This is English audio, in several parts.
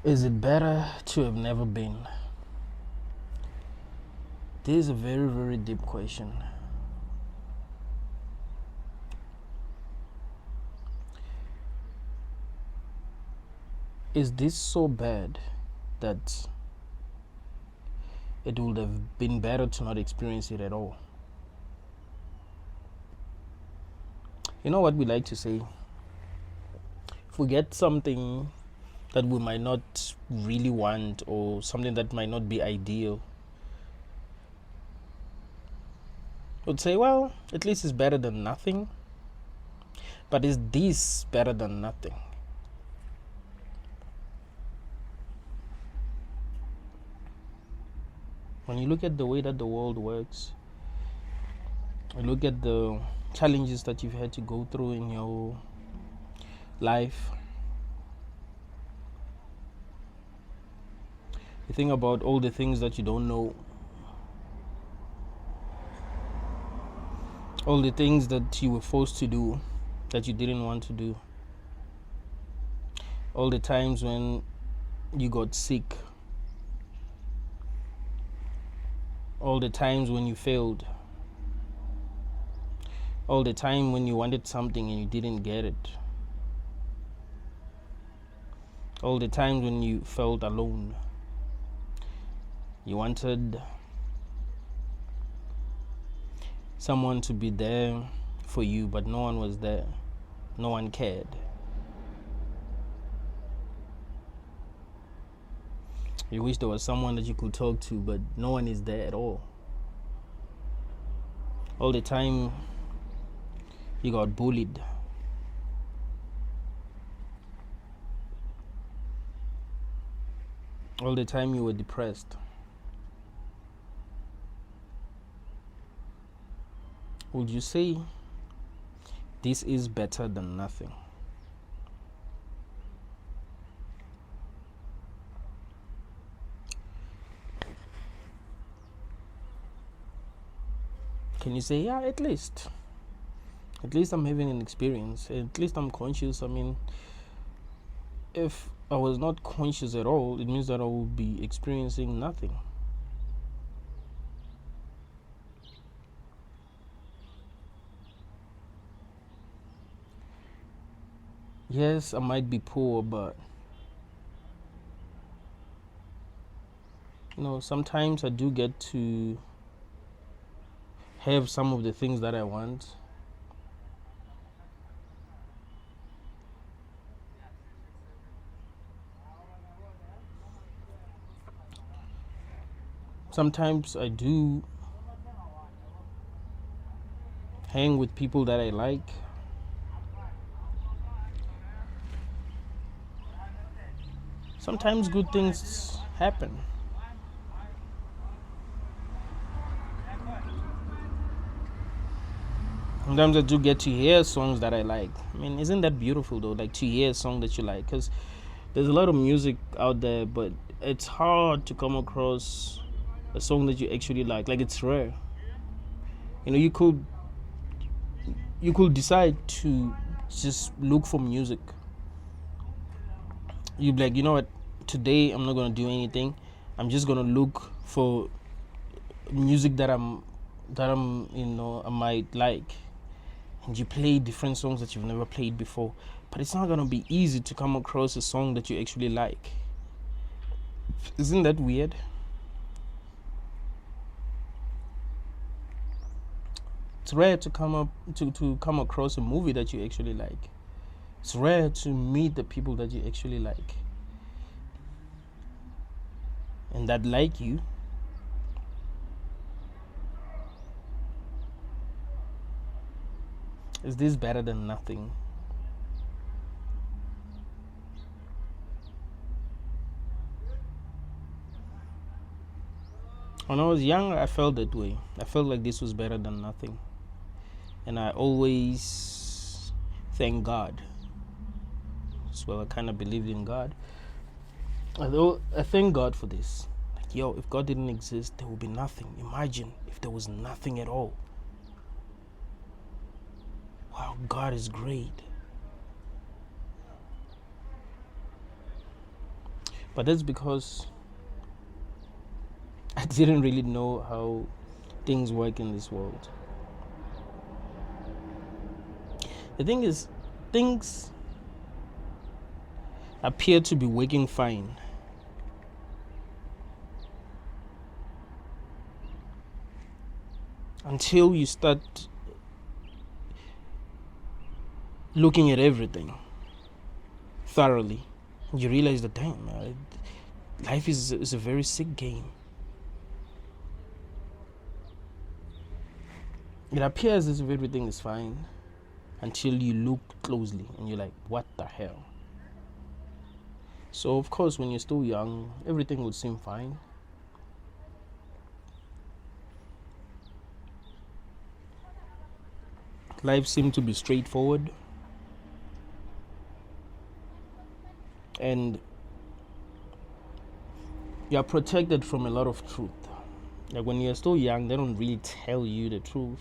Is it better to have never been? This is a very, very deep question. Is this so bad that it would have been better to not experience it at all? You know what we like to say? If we get something that we might not really want, or something that might not be ideal, we'd say, well, at least it's better than nothing. But is this better than nothing? When you look at the way that the world works, you look at the challenges that you've had to go through in your life, you think about all the things that you don't know, all the things that you were forced to do that you didn't want to do, all the times when you got sick, all the times when you failed, all the time when you wanted something and you didn't get it, all the times when you felt alone. You wanted someone to be there for you, but no one was there. No one cared. You wish there was someone that you could talk to, but no one is there at all. All the time you got bullied. All the time you were depressed. Would you say this is better than nothing? Can you say, yeah, at least I'm having an experience, at least I'm conscious? I mean, if I was not conscious at all, it means that I will be experiencing nothing. Yes, I might be poor, but sometimes I do get to have some of the things that I want. Sometimes I do hang with people that I like. Sometimes good things happen. Sometimes I do get to hear songs that I like. I mean, isn't that beautiful though? Like, to hear a song that you like, because there's a lot of music out there, but it's hard to come across a song that you actually like. Like, it's rare. You could decide to just look for music. You'd be like, you know what? Today I'm not gonna do anything. I'm just gonna look for music that I might like. And you play different songs that you've never played before, but it's not gonna be easy to come across a song that you actually like. Isn't that weird? It's rare to come across a movie that you actually like. It's rare to meet the people that you actually like and that like you. Is this better than nothing? When I was young, I felt that way. I felt like this was better than nothing. And I always thank God. Well, I kind of believed in God. I thank God for this. Like, if God didn't exist, there would be nothing. Imagine if there was nothing at all. Wow, God is great. But that's because I didn't really know how things work in this world. The thing is, things appear to be working fine until you start looking at everything thoroughly. You realize that, damn, life is a very sick game. It appears as if everything is fine until you look closely and you're like, what the hell? So of course, when you're still young, everything would seem fine. Life seemed to be straightforward. And you're protected from a lot of truth. Like when you're still young, they don't really tell you the truth.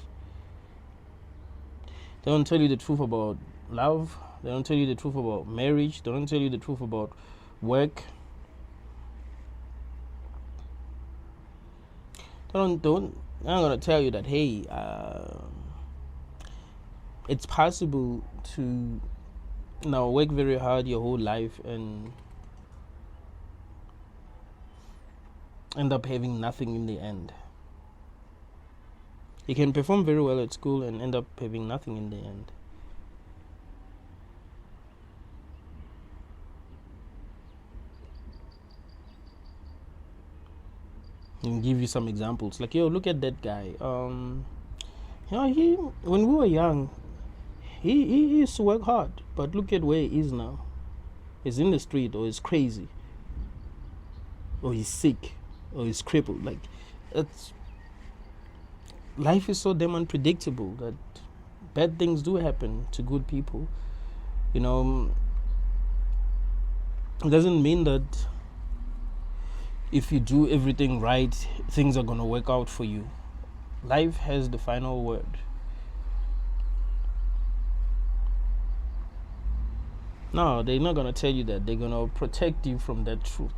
They don't tell you the truth about love. They don't tell you the truth about marriage. They don't tell you the truth about work. I'm not gonna tell you that, hey, it's possible to work very hard your whole life and end up having nothing in the end. You can perform very well at school and end up having nothing in the end. And give you some examples. Like, yo, look at that guy. When we were young, he used to work hard, but look at where he is now. He's in the street, or he's crazy, or he's sick, or he's crippled. Like, life is so damn unpredictable that bad things do happen to good people. It doesn't mean that if you do everything right, things are going to work out for you. Life has the final word. No, they're not going to tell you that. They're going to protect you from that truth.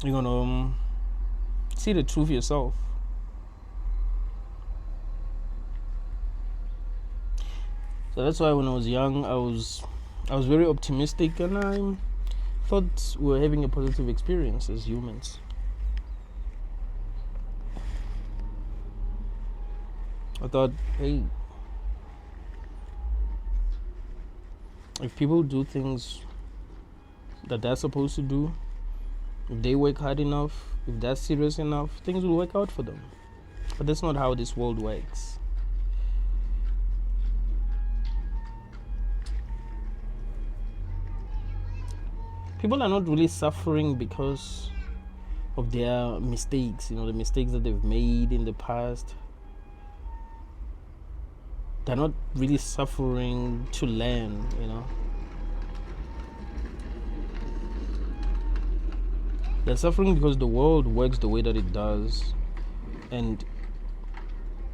You're going to see the truth yourself. So that's why when I was young, I was very optimistic, and I thought we were having a positive experience as humans. I thought, hey, if people do things that they're supposed to do, if they work hard enough, if they're serious enough, things will work out for them. But that's not how this world works. People are not really suffering because of their mistakes, the mistakes that they've made in the past. They're not really suffering to learn, They're suffering because the world works the way that it does, and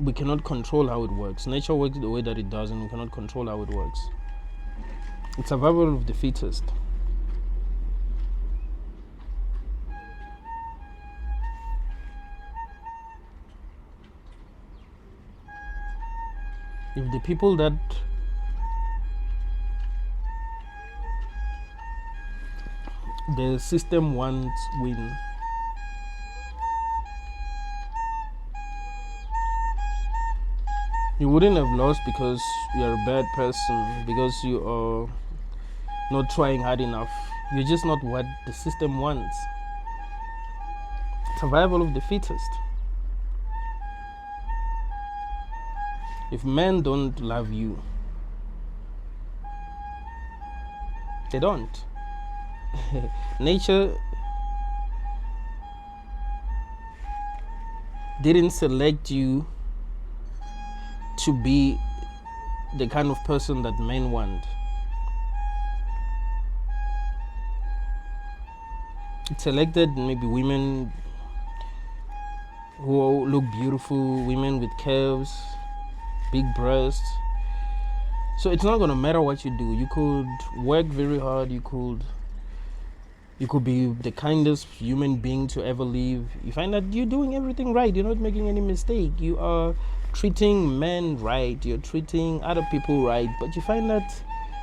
we cannot control how it works. Nature works the way that it does, and we cannot control how it works. It's survival of the fittest. If the people that the system wants win, you wouldn't have lost because you're a bad person, because you are not trying hard enough. You're just not what the system wants. Survival of the fittest. If men don't love you, they don't. Nature didn't select you to be the kind of person that men want. It selected maybe women who look beautiful, women with curves, big breasts, So it's not gonna matter what you do. You could work very hard. You could be the kindest human being to ever live. You find that you're doing everything right. You're not making any mistake. You are treating men right. You're treating other people right. But you find that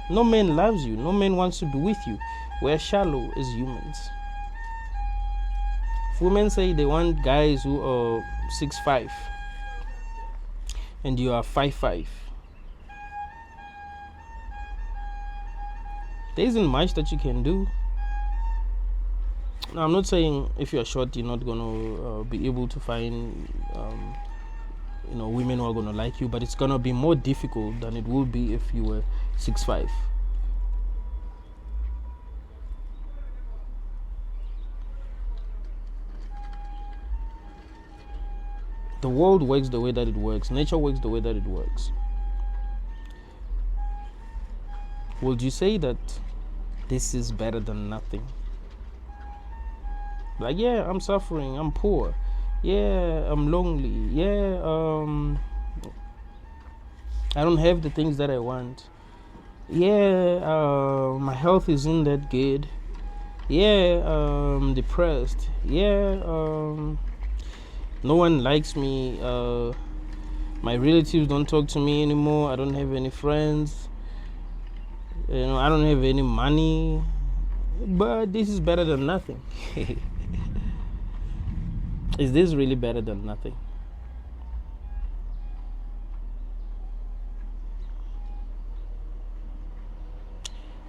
no man loves you. No man wants to be with you. We're shallow as humans. If women say they want guys who are 6'5" and you are 5'5", there isn't much that you can do. Now, I'm not saying if you're short, you're not gonna be able to find, women who are gonna like you, but it's gonna be more difficult than it would be if you were 6'5". The world works the way that it works. Nature works the way that it works. Would you say that this is better than nothing? Like, yeah, I'm suffering, I'm poor, yeah, I'm lonely, yeah, I don't have the things that I want, yeah, my health isn't that good, yeah, I'm depressed, yeah, no one likes me, my relatives don't talk to me anymore, I don't have any friends, I don't have any money, but this is better than nothing. Is this really better than nothing?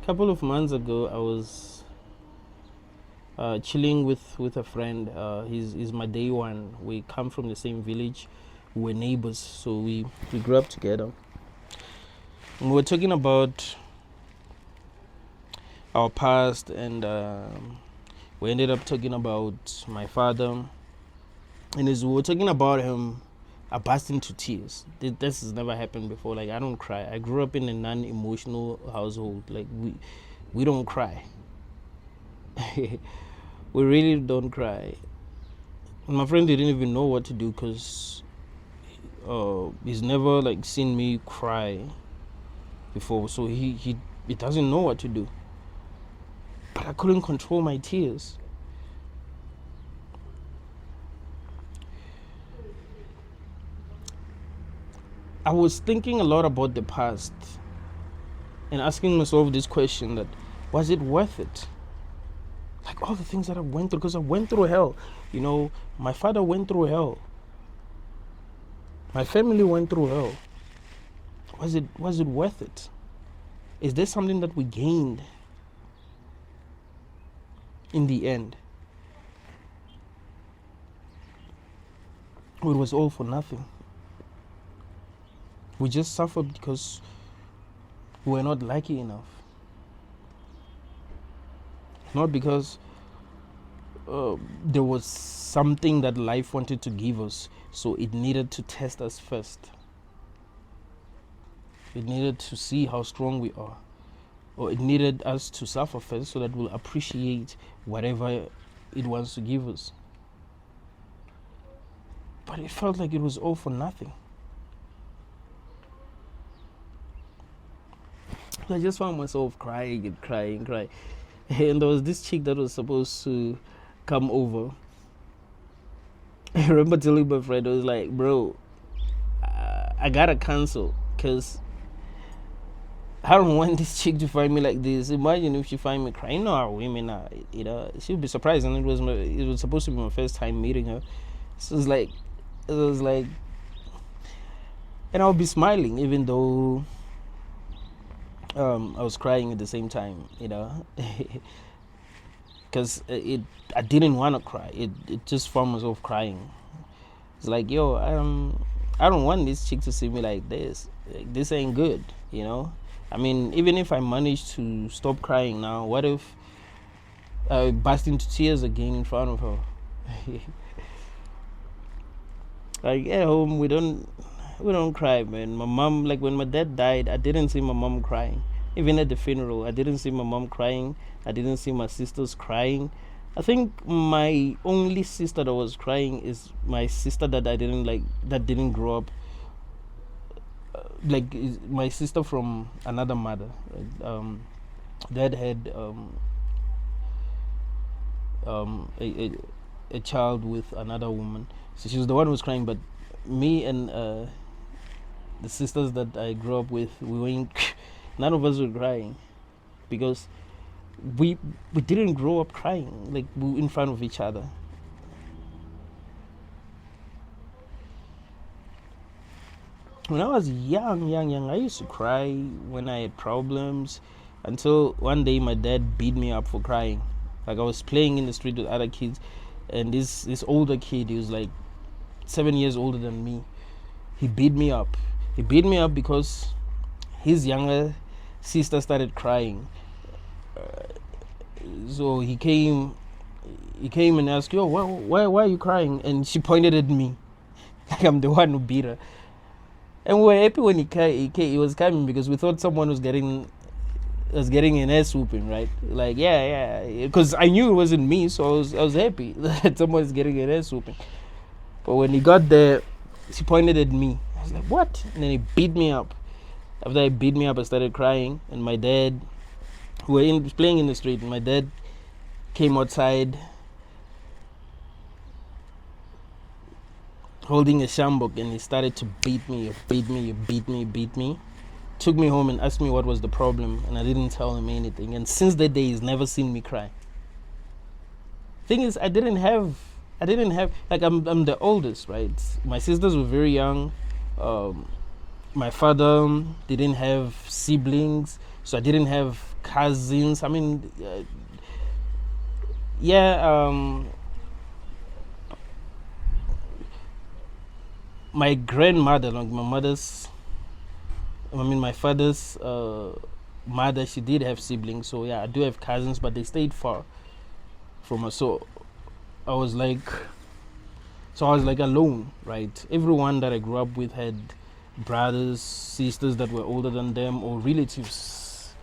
A couple of months ago, I was chilling with a friend. He's my day one. We come from the same village. We were neighbors, so we grew up together. And we were talking about our past, and we ended up talking about my father. And as we were talking about him, I burst into tears. This has never happened before. Like, I don't cry. I grew up in a non-emotional household. Like, we don't cry. We really don't cry. And my friend didn't even know what to do because he's never like seen me cry before. So he doesn't know what to do. But I couldn't control my tears. I was thinking a lot about the past and asking myself this question, that was it worth it? Like, all the things that I went through, because I went through hell. My father went through hell. My family went through hell. Was it worth it? Is there something that we gained in the end? It was all for nothing. We just suffered because we were not lucky enough. Not because there was something that life wanted to give us, so it needed to test us first. It needed to see how strong we are. Or it needed us to suffer first so that we'll appreciate whatever it wants to give us. But it felt like it was all for nothing. I just found myself crying and crying. And there was this chick that was supposed to come over. I remember telling my friend, I was like, bro, I gotta cancel because I don't want this chick to find me like this. Imagine if she find me crying. How women are, she'll be surprised. And it was supposed to be my first time meeting her. So it was like, and I'll be smiling even though I was crying at the same time, because I didn't want to cry. It just found myself crying. It's like, yo, I don't want this chick to see me like this. Like, this ain't good, I mean, even if I manage to stop crying now, what if I burst into tears again in front of her? Like, at home, we don't cry, man. My mom, like when my dad died, I didn't see my mom crying. Even at the funeral, I didn't see my mom crying. I didn't see my sisters crying. I think my only sister that was crying is my sister that I didn't like, that didn't grow up like my sister from another mother, right? Dad had a child with another woman, so she was the one who was crying. But me and the sisters that I grew up with, we weren't. None of us were crying because we didn't grow up crying like in front of each other. When I was young, I used to cry when I had problems, until one day my dad beat me up for crying. Like I was playing in the street with other kids, and this older kid, he was like 7 years older than me. He beat me up. He beat me up because his younger sister started crying. So he came and asked, "Yo, why are you crying?" And she pointed at me, like I'm the one who beat her. And we were happy when he was coming, because we thought someone was getting an ass whooping, right? Like yeah, because I knew it wasn't me, so I was happy that someone was getting an ass whooping. But when he got there, she pointed at me. I was like, "What?" And then he beat me up. After he beat me up, I started crying, and my dad, we were playing in the street, and my dad came outside holding a shambok, and he started to beat me. Took me home and asked me what was the problem, and I didn't tell him anything. And since that day, he's never seen me cry. Thing is, I didn't have like I'm the oldest, right? My sisters were very young. My father didn't have siblings, so I didn't have cousins. I mean, my grandmother, like my father's mother, she did have siblings. So yeah, I do have cousins, but they stayed far from us. So I was like alone, right? Everyone that I grew up with had brothers, sisters that were older than them, or relatives,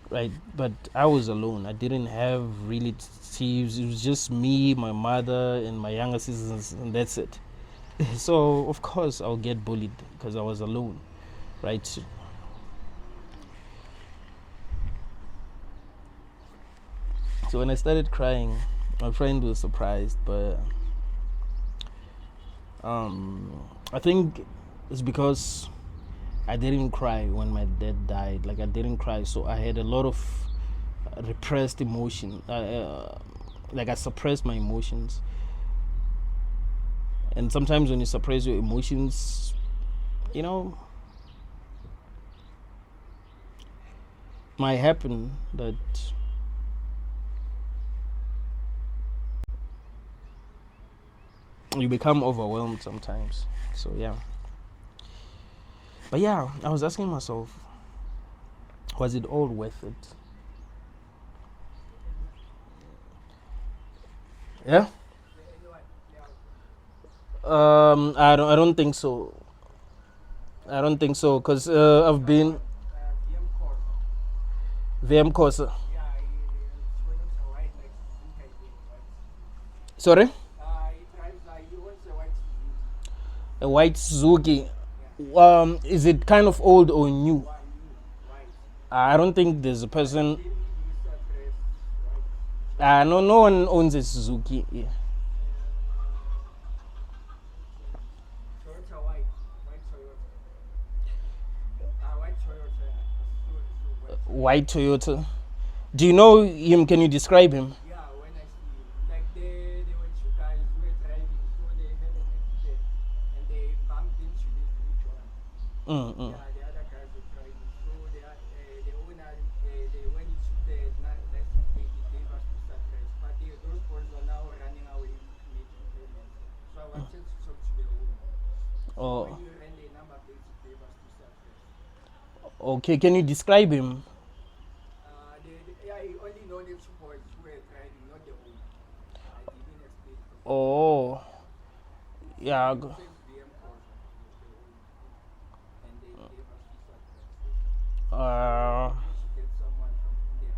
right? But I was alone. I didn't have relatives. It was just me, my mother, and my younger sisters, and that's it. So of course I'll get bullied because I was alone, right? So when I started crying, my friend was surprised, but I think it's because I didn't cry when my dad died. Like I didn't cry, so I had a lot of repressed emotion. Like I suppressed my emotions. And sometimes when you suppress your emotions, it might happen that you become overwhelmed sometimes. So yeah. But yeah, I was asking myself, was it all worth it? Yeah. I don't think so. I don't think so, because I've been VM course. Sorry? A white Suzuki. Is it kind of old or new? I don't think there's a person. No one owns a Suzuki. Yeah. White Toyota. Do you know him? Can you describe him? Yeah, when I see, like there were two guys who were driving, so they had an accident and they bumped into this big one. Yeah, the other guys were driving, so the owner, when he took the license plate, he gave us to surprise. But those boys were now running away making payments. So I wanted to talk to the owner. So when you ran the number plate, he gave us to surprise. Okay, can you describe him? Yeah, he only know the two boys who were driving, not the owner. I didn't explain. Oh, yeah. And they gave us to get someone from India.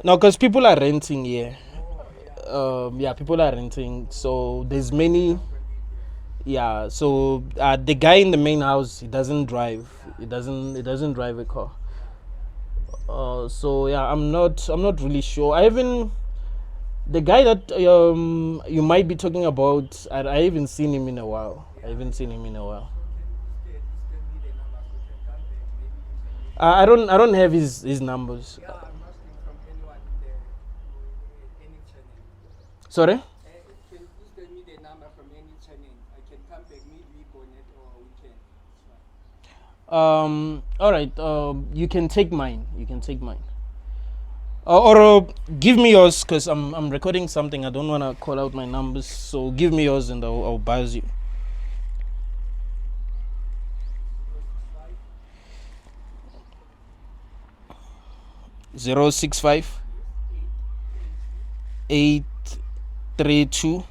No, because people are renting here. Oh, yeah. Yeah, people are renting. So there's many. Yeah, so the guy in the main house, he doesn't drive. He doesn't drive a car. So yeah, I'm not really sure. I haven't the guy that you might be talking about. I haven't seen him in a while. I haven't seen him in a while. So can you tell me the number so I can come back? Maybe you can make I don't have his numbers. Yeah, I'm asking from anyone in the any channel. Sorry. Can you please tell me the number from any channel? I can come back midweek on it or weekend. It's fine. All right. You can take mine. You can take mine. Or give me yours, because I'm recording something. I don't want to call out my numbers. So give me yours and I'll buzz you. 065 832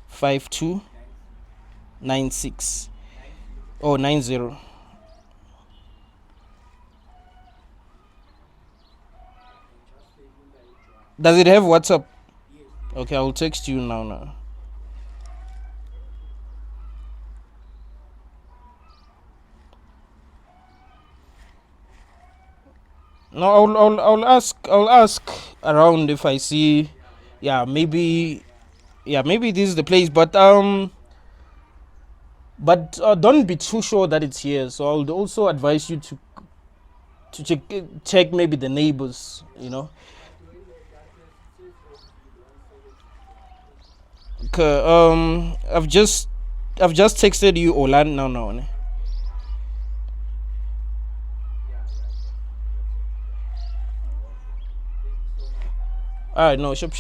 5296. Oh, 90. Does it have WhatsApp? Okay, I'll text you now. No, I'll ask around if I see. Yeah, maybe this is the place, but don't be too sure that it's here. So I'll also advise you to check maybe the neighbors. Okay, I've just texted you Olan now. Ne? Alright, no, shop.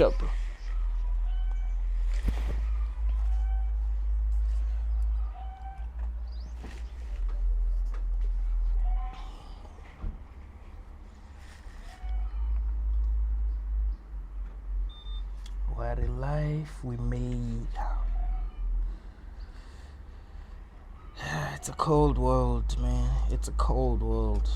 What a life we made. It's a cold world, man. It's a cold world.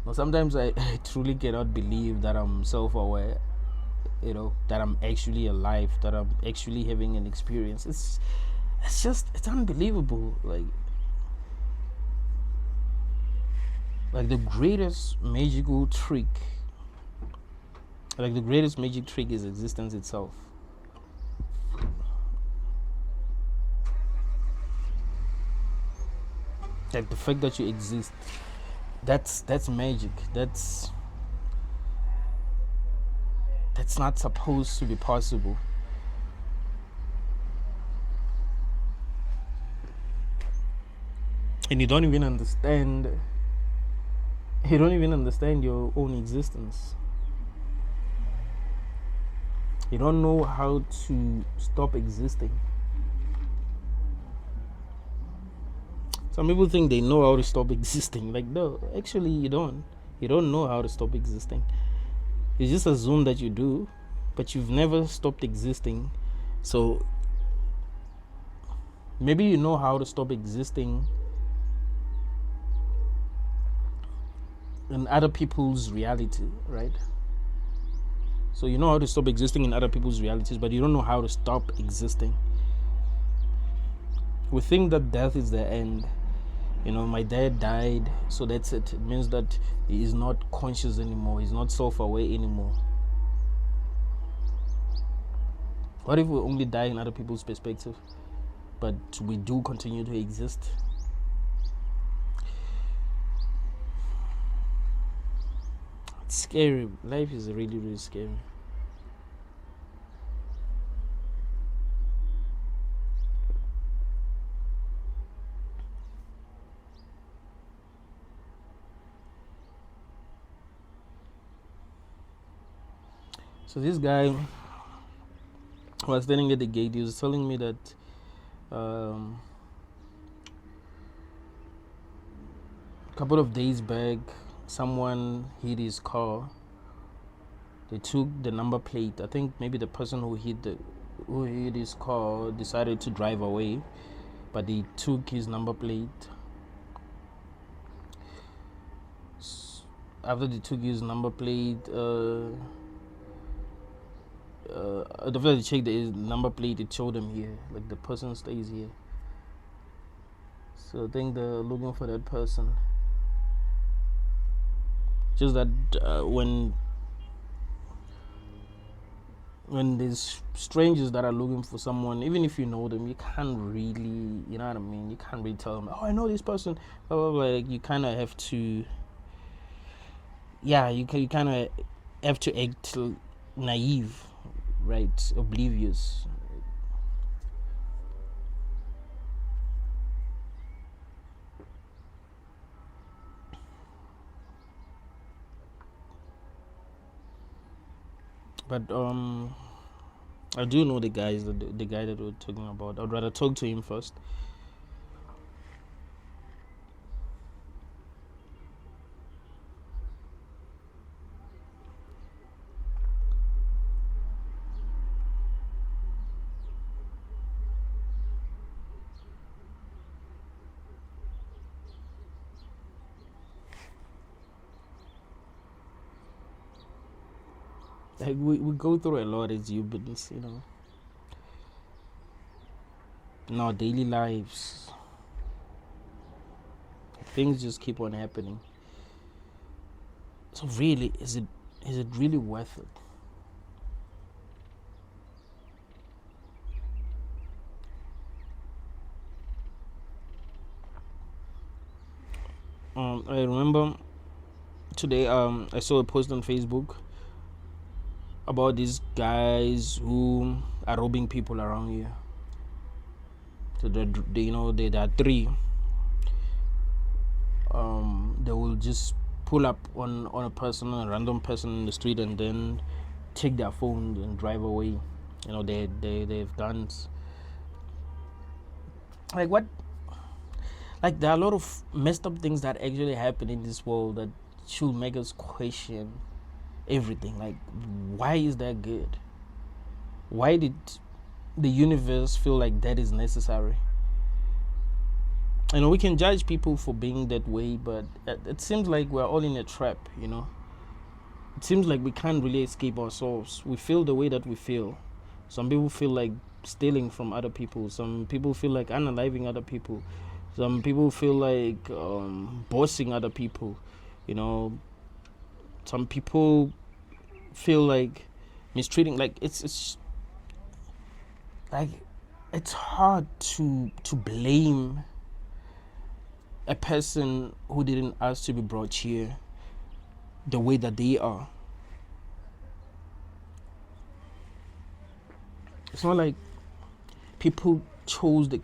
Now, sometimes I truly cannot believe that I'm self-aware, that I'm actually alive, that I'm actually having an experience. It's unbelievable. Like the greatest magical trick. Like the greatest magic trick is existence itself. Like the fact that you exist, that's magic. That's not supposed to be possible. And you don't even understand your own existence. You don't know how to stop existing. Some people think they know how to stop existing. Like, no, actually you don't. You don't know how to stop existing. You just assume that you do, but you've never stopped existing. So maybe you know how to stop existing in other people's reality, right? So you know how to stop existing in other people's realities, but you don't know how to stop existing. We think that death is the end. My dad died, so that's it. It means that he is not conscious anymore. He's not self-aware anymore. What if we only die in other people's perspective, but we do continue to exist? It's scary. Life is really, really scary. So this guy was standing at the gate. He was telling me that a couple of days back, someone hit his car. They took the number plate. I think maybe the person who hit his car decided to drive away, but they took his number plate. After they took his number plate, After they check the number plate, it showed them here, like the person stays here. So I think they're looking for that person. Just that when there's strangers that are looking for someone, even if you know them, you can't really, you know what I mean? You can't really tell them, oh, I know this person. Blah, blah, blah. Like, you kind of have to, yeah, you kind of have to act naive, right? Oblivious. But I do know the guy that we're talking about. I'd rather talk to him first. Like, we go through a lot as humans, you know, in our daily lives. Things just keep on happening. So really, is it really worth it? I remember today I saw a post on Facebook about these guys who are robbing people around here. So there are three. They will just pull up on a random person in the street, and then take their phone and drive away. You know, they have guns. Like, what? Like, there are a lot of messed up things that actually happen in this world that should make us question everything. Like, why is that good? Why did the universe feel like that is necessary? You know, we can judge people for being that way, but it seems like we're all in a trap, you know. It seems like we can't really escape ourselves. We feel the way that we feel. Some people feel like stealing from other people. Some people feel like unaliving other people. Some people feel like bossing other people, you know. Some people feel like mistreating. Like, it's like, it's hard to blame a person who didn't ask to be brought here the way that they are. It's not like people chose they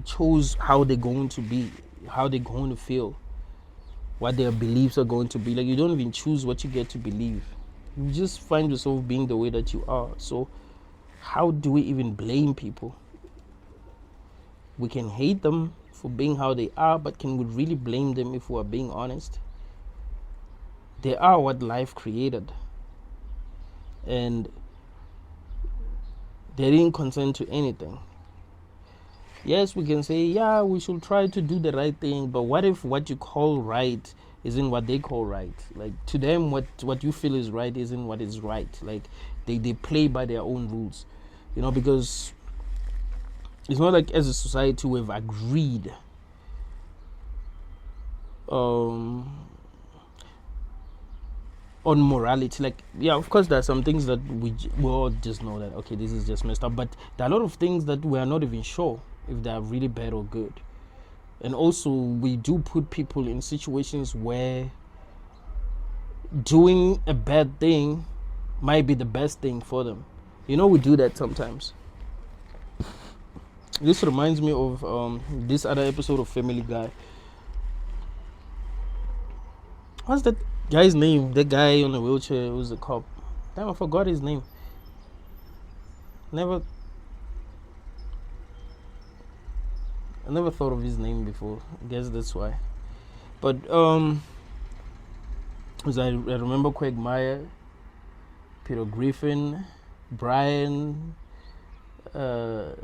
chose how they're going to be, how they're going to feel, what their beliefs are going to be. Like, you don't even choose what you get to believe. You just find yourself being the way that you are. So how do we even blame people? We can hate them for being how they are, but can we really blame them if we're being honest? They are what life created, and they didn't consent to anything. Yes, we can say, yeah, we should try to do the right thing, but what if what you call right isn't what they call right? Like, to them, what you feel is right isn't what is right. Like, they play by their own rules, you know, because it's not like as a society we've agreed on morality. Like, yeah, of course, there are some things that we all just know that, okay, this is just messed up, but there are a lot of things that we are not even sure if they are really bad or good. And also, we do put people in situations where doing a bad thing might be the best thing for them. You know, we do that sometimes. This reminds me of this other episode of Family Guy. What's that guy's name? The guy on the wheelchair who's a cop. Damn, I forgot his name. I never thought of his name before. I guess that's why. But as I remember, Quagmire, Peter Griffin, Brian, yeah,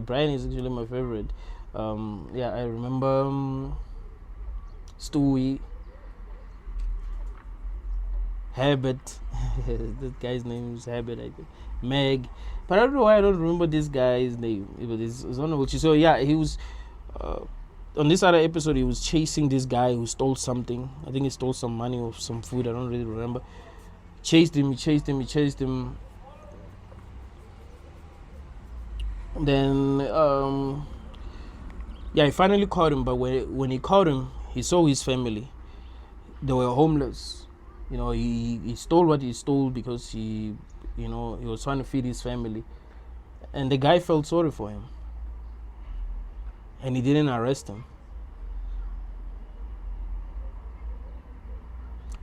Brian is actually my favorite. Yeah, I remember Stewie. Habit. This guy's name is Habit, I think. Meg. But I don't know why I don't remember this guy's name. It's honorable. So yeah, he was on this other episode. He was chasing this guy who stole something. I think he stole some money or some food. I don't really remember. Chased him. Then yeah, he finally caught him. But when he caught him, he saw his family. They were homeless. He stole what he stole because he was trying to feed his family, and the guy felt sorry for him, and he didn't arrest him.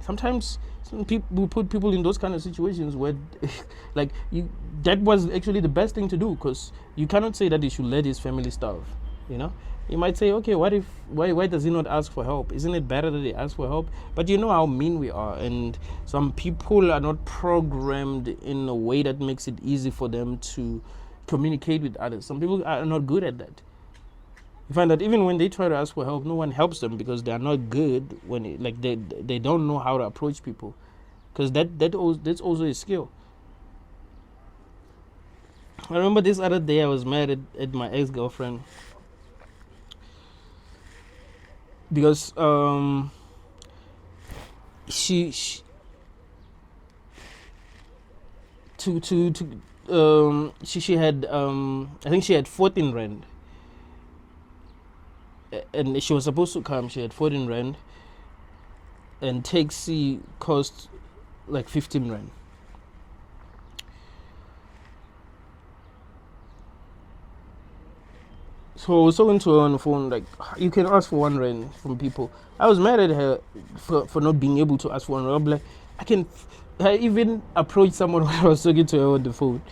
Sometimes some people put people in those kind of situations where like that was actually the best thing to do, because you cannot say that he should let his family starve. You might say, okay, why does he not ask for help? Isn't it better that he asks for help? But you know how mean we are, and some people are not programmed in a way that makes it easy for them to communicate with others. Some people are not good at that. You find that even when they try to ask for help, no one helps them because they are not good they don't know how to approach people, because that's also a skill. I remember this other day I was mad at my ex-girlfriend because she had I think she had 14 rand, and she was supposed to come. She had 14 rand, and taxi cost like 15 rand. So I was talking to her on the phone, like, you can ask for 1 rand from people. I was mad at her for not being able to ask for 1 rand. I'm like, I even approached someone when I was talking to her on the phone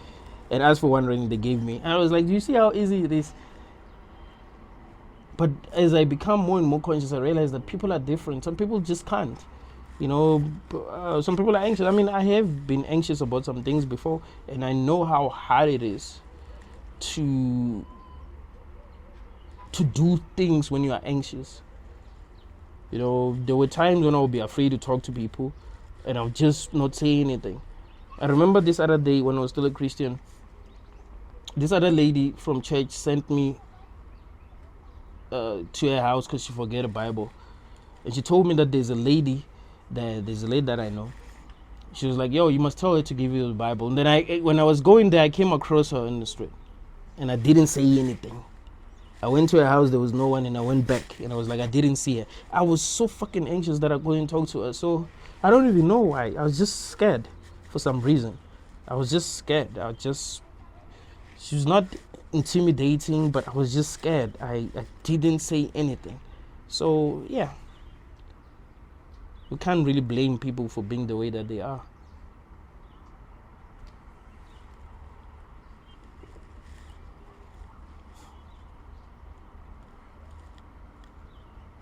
and asked for 1 rand they gave me. And I was like, do you see how easy it is? But as I become more and more conscious, I realize that people are different. Some people just can't. Some people are anxious. I mean, I have been anxious about some things before, and I know how hard it is to do things when you are anxious. There were times when I would be afraid to talk to people, and I would just not say anything. I remember this other day when I was still a Christian, this other lady from church sent me to her house because she forget a Bible, and she told me that there's a lady that I know. She was like, yo, you must tell her to give you the Bible. And then when I was going there, I came across her in the street, and I didn't say anything. I went to her house, there was no one, and I went back, and I was like, I didn't see her. I was so fucking anxious that I couldn't talk to her. So I don't even know why. I was just scared for some reason. I was just scared. She was not intimidating, but I was just scared. I didn't say anything. So yeah, we can't really blame people for being the way that they are.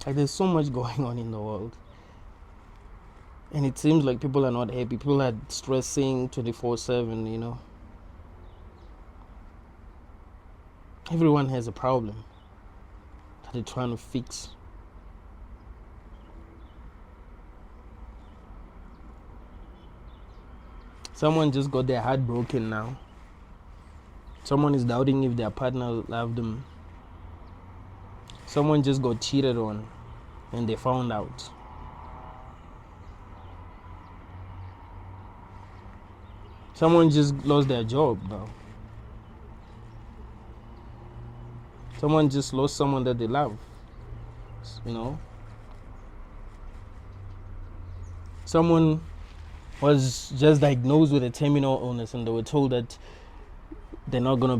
Like, there's so much going on in the world, and it seems like people are not happy. People are stressing 24/7. Everyone has a problem that they're trying to fix. Someone just got their heart broken now. Someone is doubting if their partner loved them. Someone just got cheated on and they found out. Someone just lost their job, bro. Someone just lost someone that they love. Someone was just diagnosed with a terminal illness and they were told that they're not gonna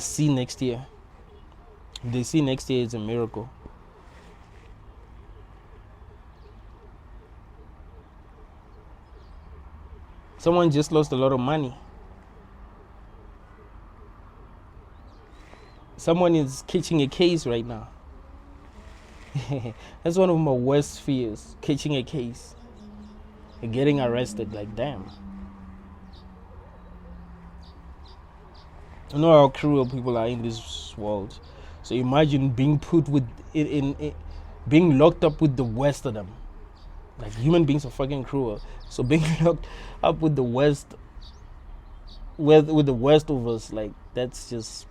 see next year. If they see next year, it's a miracle. Someone just lost a lot of money. Someone is catching a case right now. That's one of my worst fears, catching a case and getting arrested. Like, damn. I know how cruel people are in this world. So imagine being put being locked up with the worst of them. Like, human beings are fucking cruel. So being locked up with the worst, with the worst of us, like, that's just,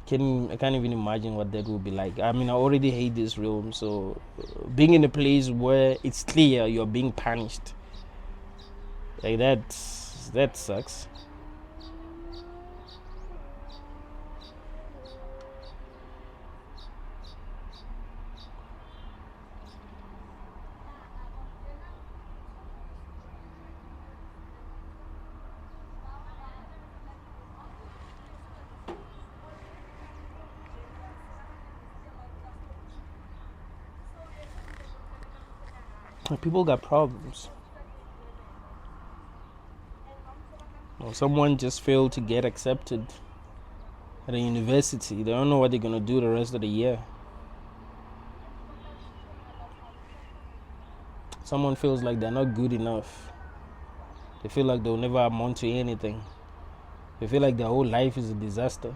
I can't even imagine what that would be like. I mean, I already hate this realm, so being in a place where it's clear you're being punished, like, that sucks. People got problems. Or someone just failed to get accepted at a university. They don't know what they're gonna do the rest of the year. Someone feels like they're not good enough. They feel like they'll never amount to anything. They feel like their whole life is a disaster.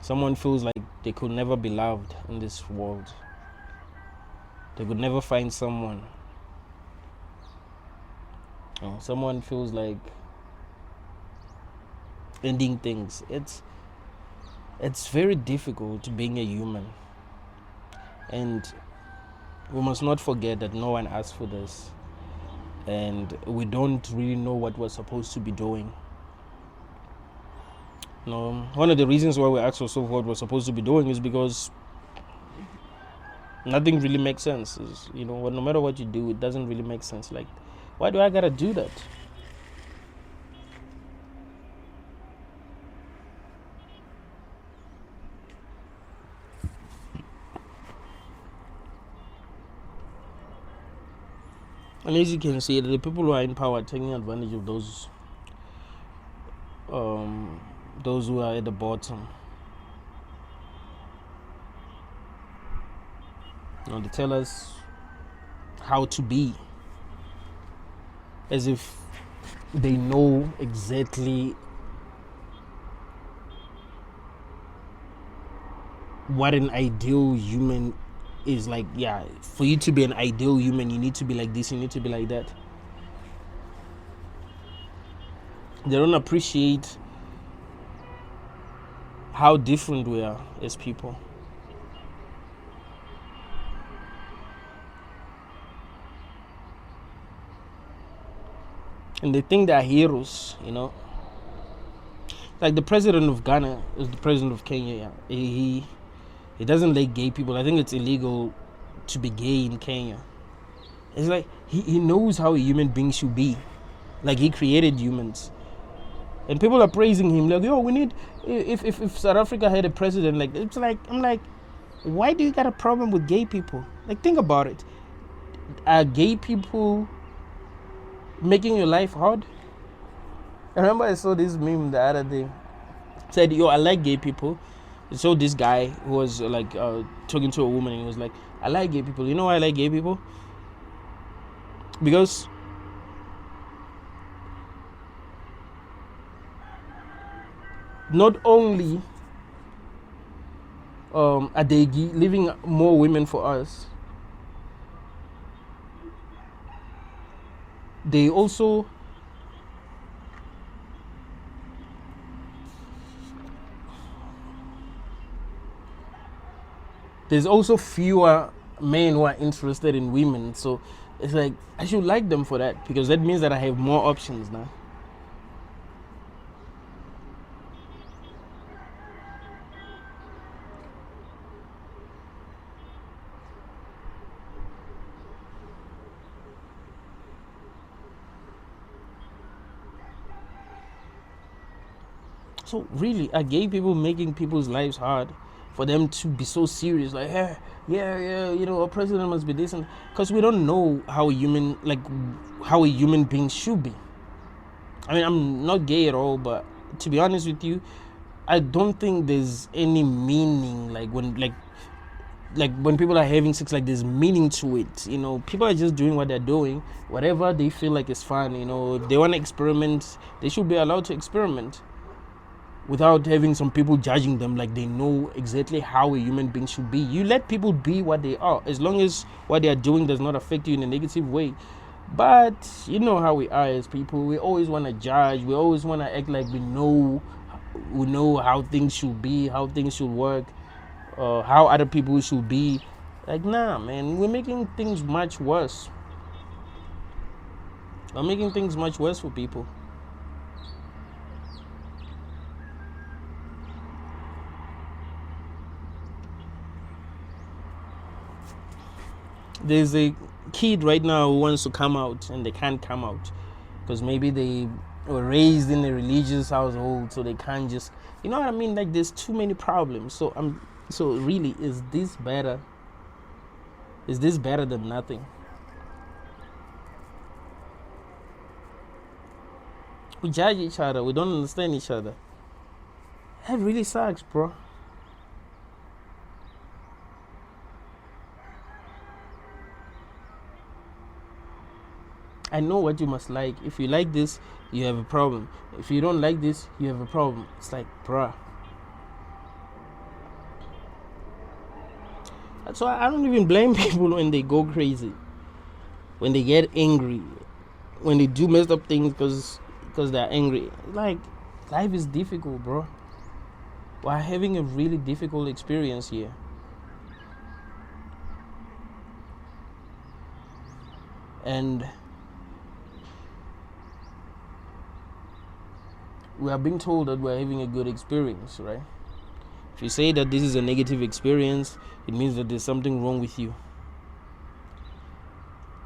Someone feels like they could never be loved in this world. They could never find someone. Someone feels like ending things. It's very difficult being a human. And we must not forget that no one asked for this. And we don't really know what we're supposed to be doing. One of the reasons why we ask ourselves what we're supposed to be doing is because nothing really makes sense. No matter what you do, it doesn't really make sense. Like, why do I gotta do that? And as you can see, the people who are in power are taking advantage of those who are at the bottom. They tell us how to be, as if they know exactly what an ideal human is. Like, yeah, for you to be an ideal human, you need to be like this, you need to be like that. They don't appreciate how different we are as people. And they think they're heroes, Like, the president of Ghana is the president of Kenya. He doesn't like gay people. I think it's illegal to be gay in Kenya. It's like he knows how a human being should be. Like, he created humans. And people are praising him, like, we need, if South Africa had a president, like, it's like, I'm like, why do you got a problem with gay people? Like, think about it. Are gay people making your life hard? I remember I saw this meme the other day. It said, I like gay people. It showed this guy who was like talking to a woman, and he was like, I like gay people. You know why I like gay people? Because not only are they leaving more women for us, they also there's also fewer men who are interested in women. So it's like, I should like them for that, because that means that I have more options now. So really, are gay people making people's lives hard for them to be so serious? Like, a president must be this, and because we don't know how a human being should be. I mean, I'm not gay at all, but to be honest with you, I don't think there's any meaning. Like, when people are having sex, like, there's meaning to it. People are just doing what they're doing, whatever they feel like is fun. If they want to experiment, they should be allowed to experiment. without having some people judging them like they know exactly how a human being should be. You let people be what they are, as long as what they are doing does not affect you in a negative way. But you know how we are as people. We always want to judge. We always want to act like we know how things should be, how things should work, how other people should be. Like, nah, man, we're making things much worse. We're making things much worse for people. There's a kid right now who wants to come out and they can't come out because maybe they were raised in a religious household, so they can't just, you know what I mean? Like, there's too many problems. So really, is this better? Is this better than nothing? We judge each other. We don't understand each other. That really sucks, bro. I know what you must like. If you like this, you have a problem. If you don't like this, you have a problem. It's like, bruh. That's why I don't even blame people when they go crazy, when they get angry, when they do messed up things because they're angry. Like, life is difficult, bro. We're having a really difficult experience here. And we are being told that we're having a good experience, right? If you say that this is a negative experience, it means that there's something wrong with you.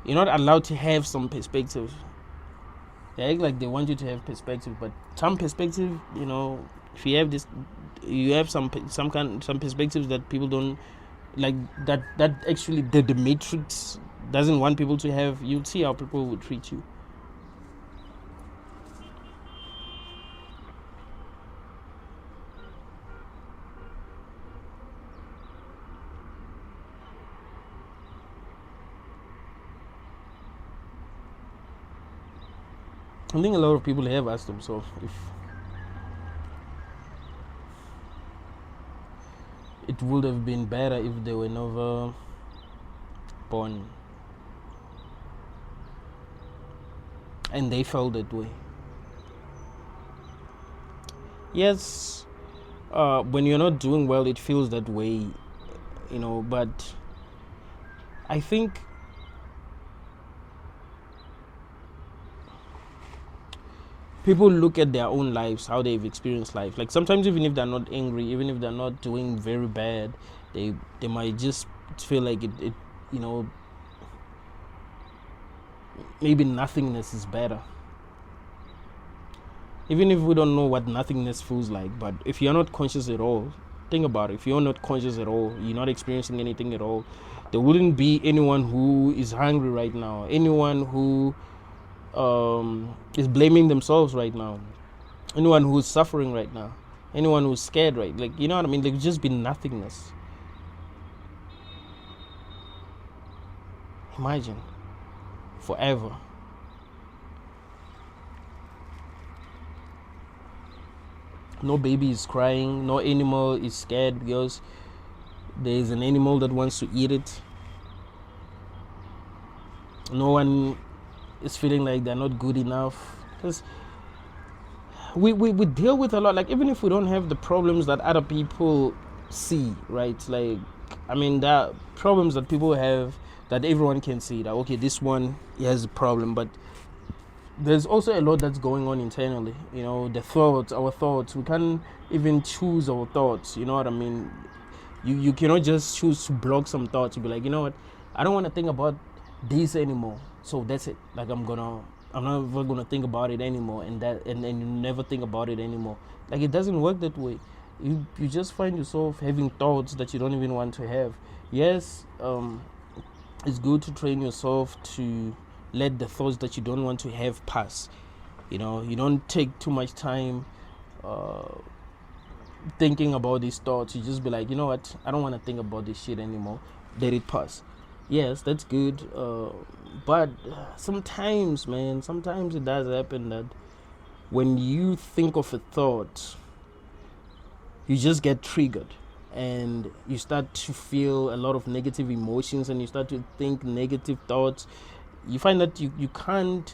You're not allowed to have some perspective. They act like they want you to have perspective, but some perspective, you know, if you have this, you have some perspectives that people don't like. That actually the matrix doesn't want people to have. You'll see how people will treat you. I think a lot of people have asked themselves if it would have been better if they were never born. And they felt that way. Yes, when you're not doing well, it feels that way, you know, but I think people look at their own lives, how they've experienced life. Like, sometimes even if they're not angry, even if they're not doing very bad, they might just feel like it you know, maybe nothingness is better. Even if we don't know what nothingness feels like, but if you're not conscious at all, think about it. If you're not conscious at all, you're not experiencing anything at all, there wouldn't be anyone who is hungry right now, anyone who is blaming themselves right now, anyone who's suffering right now, anyone who's scared, right? Like, you know what I mean? There would just be nothingness. Imagine forever. No baby is crying, no animal is scared because there is an animal that wants to eat it. No one is feeling like they're not good enough, because we deal with a lot. Like, even if we don't have the problems that other people see, right? Like, I mean, there are problems that people have that everyone can see that, okay, this one has a problem, but there's also a lot that's going on internally, you know, our thoughts, we can't even choose our thoughts, you know what I mean? You cannot just choose to block some thoughts. You be like, you know what, I don't want to think about this anymore, so that's it. Like, I'm never gonna think about it anymore, and you never think about it anymore. Like, it doesn't work that way. You just find yourself having thoughts that you don't even want to have. Yes, it's good to train yourself to let the thoughts that you don't want to have pass. You know, you don't take too much time thinking about these thoughts. You just be like, you know what, I don't want to think about this shit anymore, let it pass. Yes, that's good, but sometimes, man, sometimes it does happen that when you think of a thought, you just get triggered, and you start to feel a lot of negative emotions, and you start to think negative thoughts. You find that you can't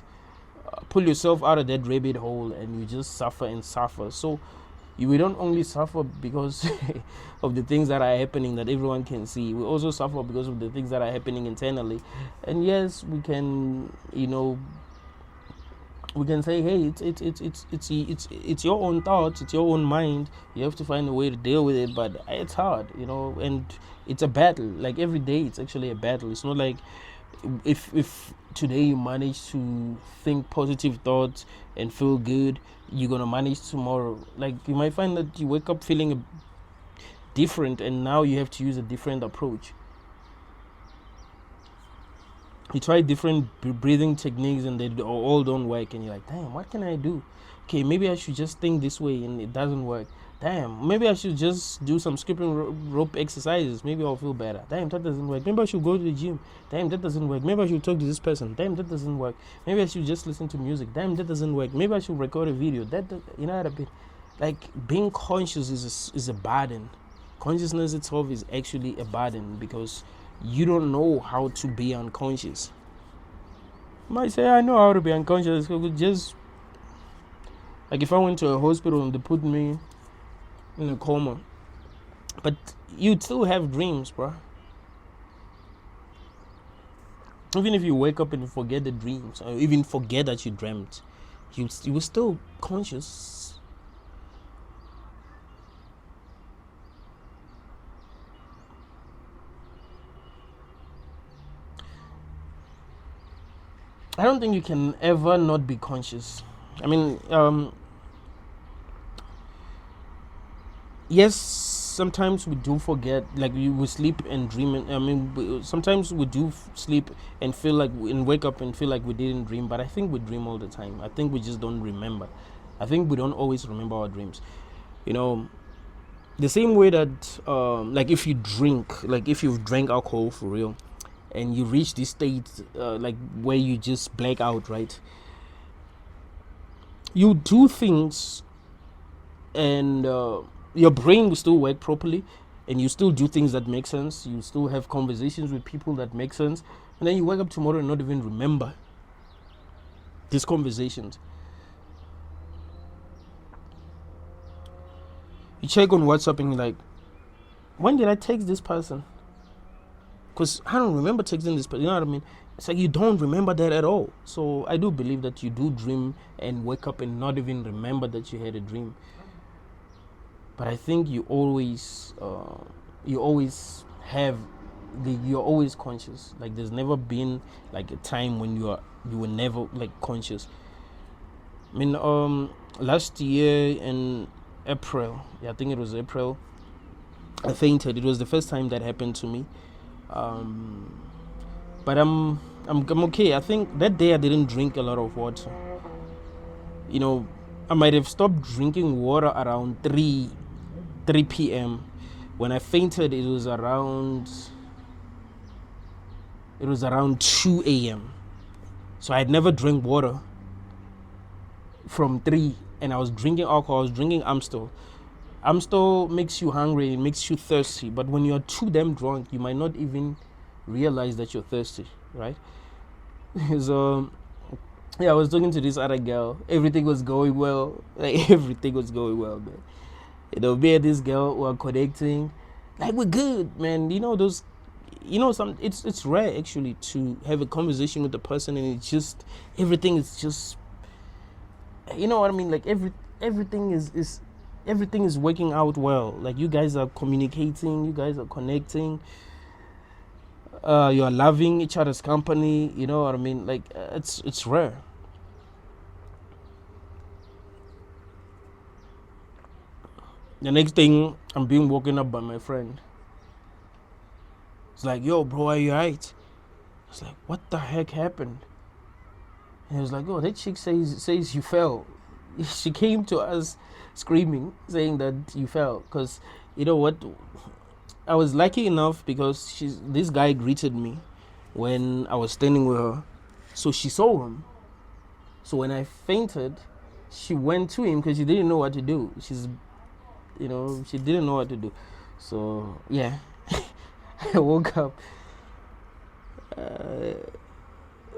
pull yourself out of that rabbit hole, and you just suffer and suffer. So we don't only suffer because of the things that are happening that everyone can see. We also suffer because of the things that are happening internally. And yes, we can, we can say, hey, it's your own thoughts, it's your own mind. You have to find a way to deal with it, but it's hard, and it's a battle. Like every day, it's actually a battle. It's not like if today you manage to think positive thoughts and feel good, you're gonna manage tomorrow. Like you might find that you wake up feeling different, and now you have to use a different approach. You try different breathing techniques and they all don't work, and you're like, damn, what can I do? Okay, maybe I should just think this way, and it doesn't work. Damn, maybe I should just do some skipping rope exercises. Maybe I'll feel better. Damn, that doesn't work. Maybe I should go to the gym. Damn, that doesn't work. Maybe I should talk to this person. Damn, that doesn't work. Maybe I should just listen to music. Damn, that doesn't work. Maybe I should record a video. You know what I mean? Like being conscious is a burden. Consciousness itself is actually a burden, because you don't know how to be unconscious. You might say, I know how to be unconscious. Just like if I went to a hospital and they put me in a coma, but you still have dreams, bro. Even if you wake up and forget the dreams, or even forget that you dreamt, you were still conscious. I don't think you can ever not be conscious. I mean, yes, sometimes we do forget, like we sleep and dream. Sometimes we do sleep and feel like, and wake up and feel like we didn't dream. But I think we dream all the time. I think we just don't remember. I think we don't always remember our dreams. The same way that, like if you drink, like if you've drank alcohol for real, and you reach this state, like where you just black out, right? You do things, and your brain will still work properly, and you still do things that make sense. You still have conversations with people that make sense, and then you wake up tomorrow and not even remember these conversations. You check on WhatsApp and you're like, when did I text this person? Because I don't remember texting this person. You know what I mean? It's like you don't remember that at all. So I do believe that you do dream and wake up and not even remember that you had a dream. But I think you're always conscious. Like there's never been like a time when you were never like conscious. I mean, last year in April, I think it was April, I fainted. It was the first time that happened to me. But I'm okay. I think that day I didn't drink a lot of water. I might have stopped drinking water around 3 p.m. When I fainted, it was around 2 a.m. So I had never drank water from 3, and I was drinking alcohol. I was drinking Amstel. Amstel makes you hungry, it makes you thirsty, but when you're too damn drunk, you might not even realize that you're thirsty, right? So I was talking to this other girl. Everything was going well. Like everything was going well, man. Me and this girl were connecting. Like we're good, man. It's rare actually to have a conversation with a person and it's just everything is just, you know what I mean? Like everything is working out well. Like you guys are communicating, you guys are connecting, you are loving each other's company, you know what I mean? Like it's rare. The next thing, I'm being woken up by my friend. It's like, yo bro, are you right? It's like, what the heck happened? And he was like, oh, that chick says you fell. She came to us screaming, saying that you fell. Because, you know what, I was lucky enough because this guy greeted me when I was standing with her. So she saw him. So when I fainted, she went to him because she didn't know what to do. she didn't know what to do. So yeah, I woke up.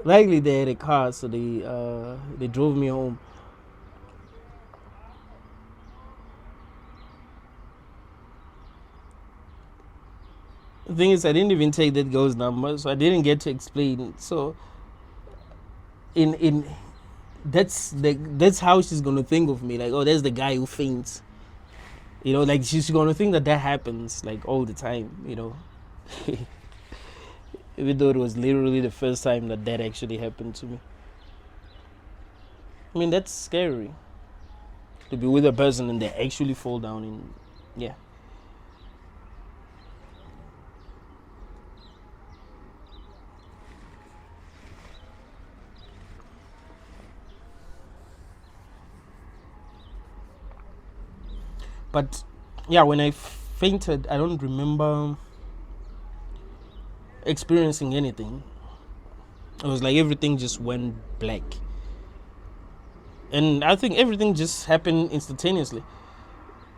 Luckily they had a car, so they drove me home. The thing is, I didn't even take that girl's number, so I didn't get to explain. So in that's how she's gonna think of me, like, oh, there's the guy who faints. Like she's gonna think that happens like all the time. Even though it was literally the first time that actually happened to me. I mean, that's scary, to be with a person and they actually fall down in, yeah. But yeah, when I fainted, I don't remember experiencing anything. It was like everything just went black. And I think everything just happened instantaneously.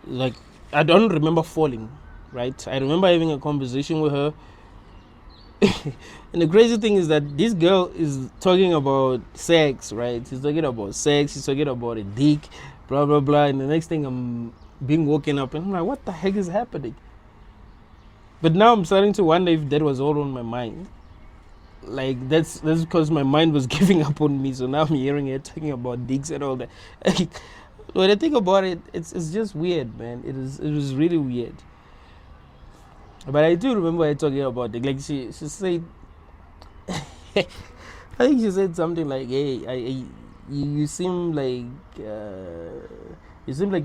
Like, I don't remember falling, right? I remember having a conversation with her. And the crazy thing is that this girl is talking about sex, right? She's talking about sex, she's talking about a dick, blah, blah, blah. And the next thing, I'm being woken up and I'm like, what the heck is happening? But now I'm starting to wonder if that was all on my mind. Like, that's because my mind was giving up on me. So now I'm hearing her talking about dicks and all that. When I think about it, it's just weird, man. It was really weird. But I do remember her talking about it. Like, she said, I think she said something like, hey, you seem like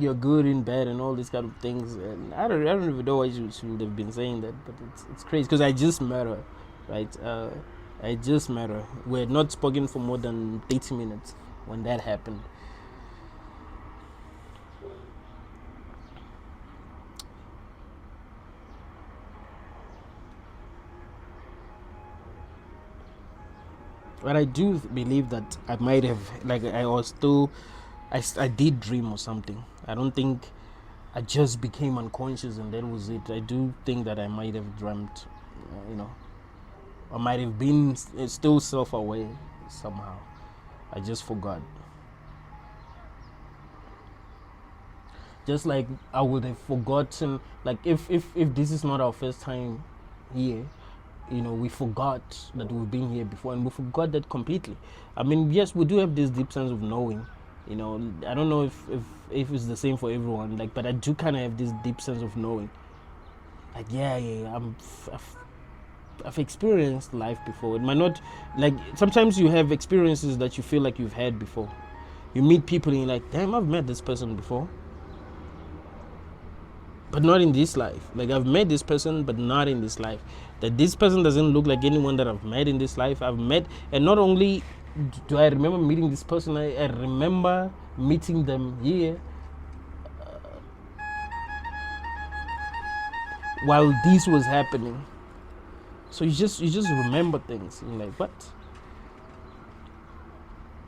you're good in bed and all these kind of things. And I don't even know why she would have been saying that, but it's crazy because I just met her, right? I just met her. We had not spoken for more than 30 minutes when that happened. But I do believe that I might have, like, I did dream or something. I don't think I just became unconscious and that was it. I do think that I might have dreamt, I might have been still self-aware somehow. I just forgot. Just like I would have forgotten, like if this is not our first time here, we forgot that we've been here before and we forgot that completely. I mean, yes, we do have this deep sense of knowing. I don't know if it's the same for everyone, like, but I do kind of have this deep sense of knowing. Like, I've experienced life before. It might not, like, sometimes you have experiences that you feel like you've had before. You meet people and you're like, damn, I've met this person before. But not in this life. Like, I've met this person, but not in this life. That this person doesn't look like anyone that I've met in this life. I've met, and not only do I remember meeting this person, I remember meeting them here while this was happening. So you just remember things. You're like, what?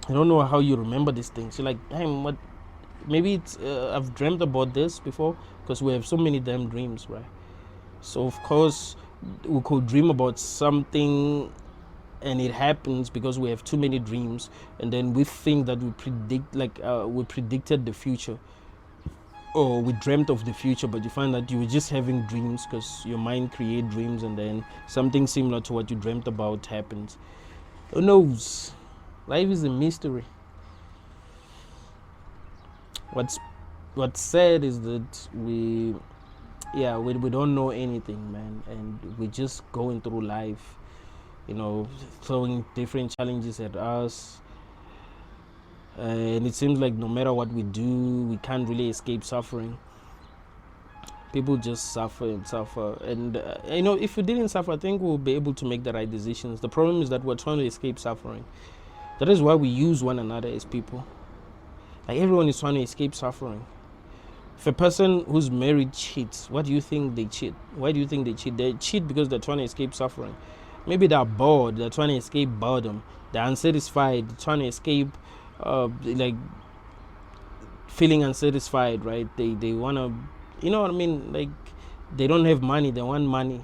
I don't know how you remember these things. You're like, damn, what? Maybe it's I've dreamt about this before, because we have so many damn dreams, right? So of course we could dream about something and it happens because we have too many dreams, and then we think that we predicted the future, or we dreamt of the future, but you find that you were just having dreams because your mind creates dreams, and then something similar to what you dreamt about happens. Who knows? Life is a mystery. What's sad is that we don't know anything, man, and we're just going through life, throwing different challenges at us, and it seems like no matter what we do, we can't really escape suffering. People just suffer and suffer, and if we didn't suffer, I think we'll be able to make the right decisions. The problem is that we're trying to escape suffering. That is why we use one another as people. Like, everyone is trying to escape suffering. If a person who's married cheats, what do you think they cheat? Why do you think they cheat? They cheat because they're trying to escape suffering. Maybe they're bored, they're trying to escape boredom. They're unsatisfied, they're trying to escape feeling unsatisfied, right? They want to You know what I mean? Like, they don't have money, they want money.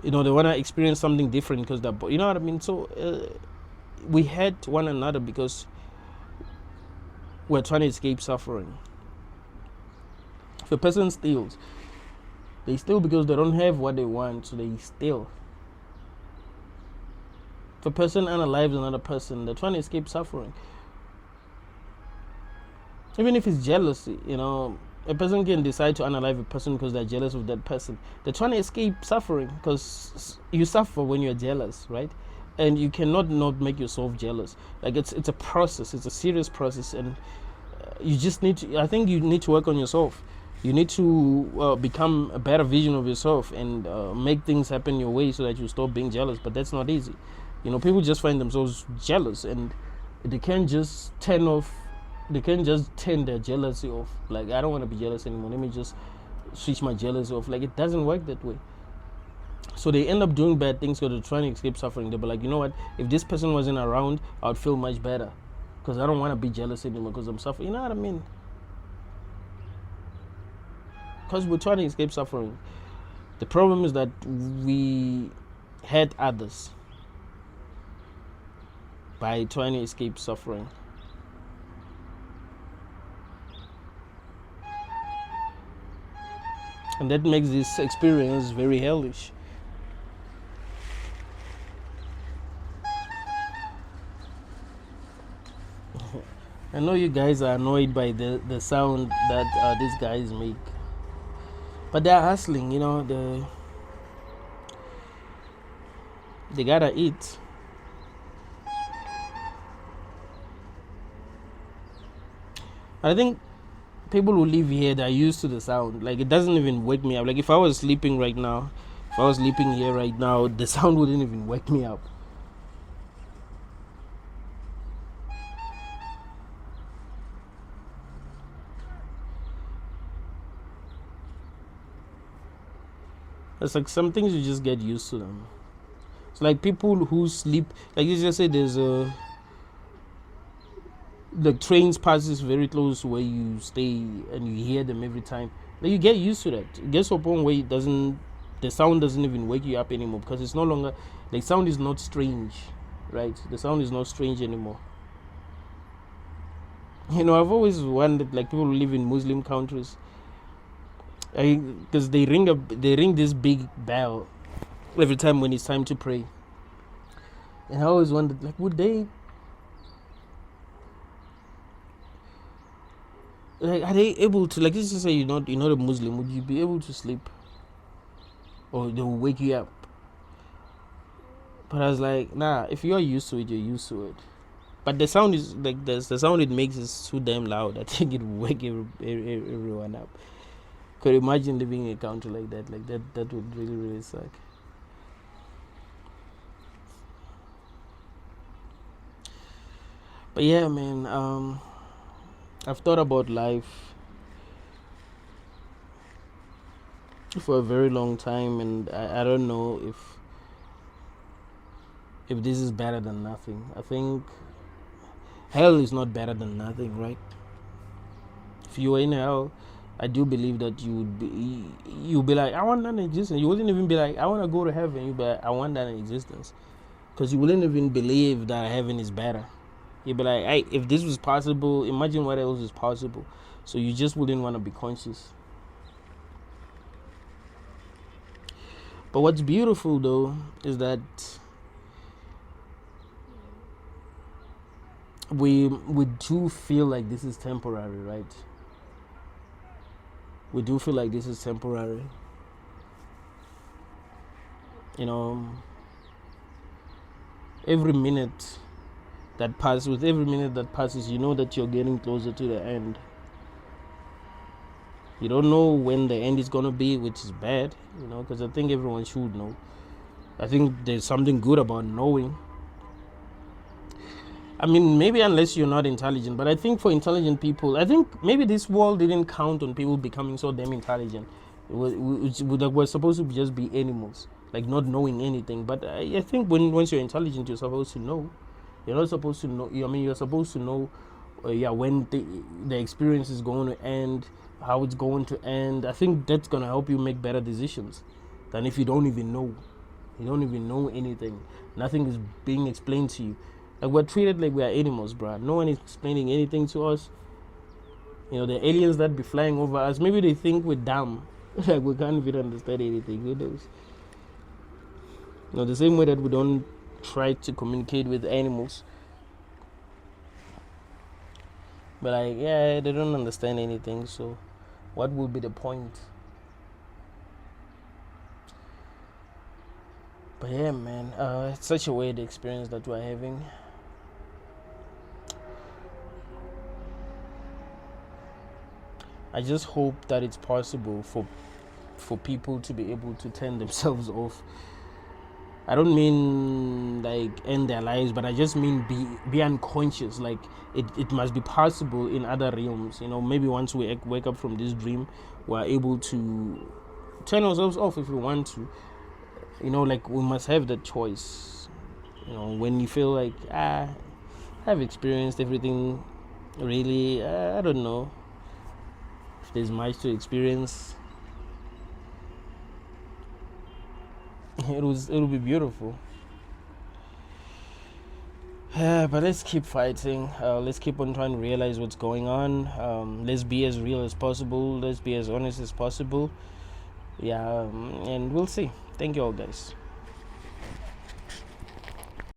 You know, they want to experience something different because they're, you know what I mean? So we hate one another because we're trying to escape suffering. If a person steals, they steal because they don't have what they want, so they steal. If a person unalives another person, they're trying to escape suffering. Even if it's jealousy, you know, a person can decide to unalive a person because they're jealous of that person. They're trying to escape suffering because you suffer when you're jealous, right? And you cannot not make yourself jealous. Like, it's a process, it's a serious process, and you just need to, I think you need to work on yourself. You need to become a better version of yourself and make things happen your way so that you stop being jealous. But that's not easy. You know, people just find themselves jealous and they can't just turn their jealousy off. Like, I don't want to be jealous anymore. Let me just switch my jealousy off. Like, it doesn't work that way. So they end up doing bad things because they're trying to escape suffering. They'll be like, you know what? If this person wasn't around, I would feel much better because I don't want to be jealous anymore because I'm suffering. You know what I mean? Because we're trying to escape suffering. The problem is that we hate others by trying to escape suffering. And that makes this experience very hellish. I know you guys are annoyed by the sound that these guys make. But they're hustling, you know, they gotta eat. I think people who live here, they're used to the sound. Like, it doesn't even wake me up. Like, if I was sleeping right now, if I was sleeping here right now, the sound wouldn't even wake me up. It's like some things you just get used to them. It's like people who sleep, like you just said, there's the trains passes very close to where you stay and you hear them every time. Like, you get used to that. It gets to a point where the sound doesn't even wake you up anymore because it's no longer, like, sound is not strange, right? The sound is not strange anymore. You know, I've always wondered, like, people who live in Muslim countries, because they ring this big bell every time when it's time to pray, and I always wondered, like, would they, like, are they able to, like, let's just say you're not a Muslim, would you be able to sleep, or they will wake you up? But I was like, nah, if you're used to it, you're used to it. But the sound is like the sound it makes is too damn loud. I think it will wake everyone up. Could imagine living in a country like that. Like, that would really, really suck. But yeah, man, I've thought about life for a very long time, and I don't know if this is better than nothing. I think hell is not better than nothing, right? If you were in hell, I do believe that you'd be like, I want that in existence. You wouldn't even be like, I want to go to heaven. You'd be like, I want that in existence. Because you wouldn't even believe that heaven is better. You'd be like, hey, if this was possible, imagine what else is possible. So you just wouldn't want to be conscious. But what's beautiful, though, is that we do feel like this is temporary, right? We do feel like this is temporary. You know, every minute that passes, you know that you're getting closer to the end. You don't know when the end is going to be, which is bad, you know, because I think everyone should know. I think there's something good about knowing. I mean, maybe unless you're not intelligent, but I think for intelligent people, I think maybe this world didn't count on people becoming so damn intelligent. We're supposed to just be animals, like not knowing anything. But I think once you're intelligent, you're supposed to know. You're not supposed to know. I mean, you're supposed to know when the experience is going to end, how it's going to end. I think that's going to help you make better decisions than if you don't even know. You don't even know anything. Nothing is being explained to you. Like, we're treated like we are animals, bruh. No one is explaining anything to us. The aliens that be flying over us, maybe they think we're dumb. Like, we can't even understand anything. Who knows? The same way that we don't try to communicate with animals. But they don't understand anything, so what would be the point? But yeah, man, it's such a weird experience that we're having. I just hope that it's possible for people to be able to turn themselves off. I don't mean like end their lives, but I just mean be unconscious. Like, it must be possible in other realms. Maybe once we wake up from this dream, we're able to turn ourselves off if we want to. Like, we must have that choice. When you feel like, I've experienced everything, really, I don't know if there's much to experience. It'll be beautiful. But let's keep fighting. Let's keep on trying to realize what's going on. Let's be as real as possible. Let's be as honest as possible. And we'll see. Thank you all, guys.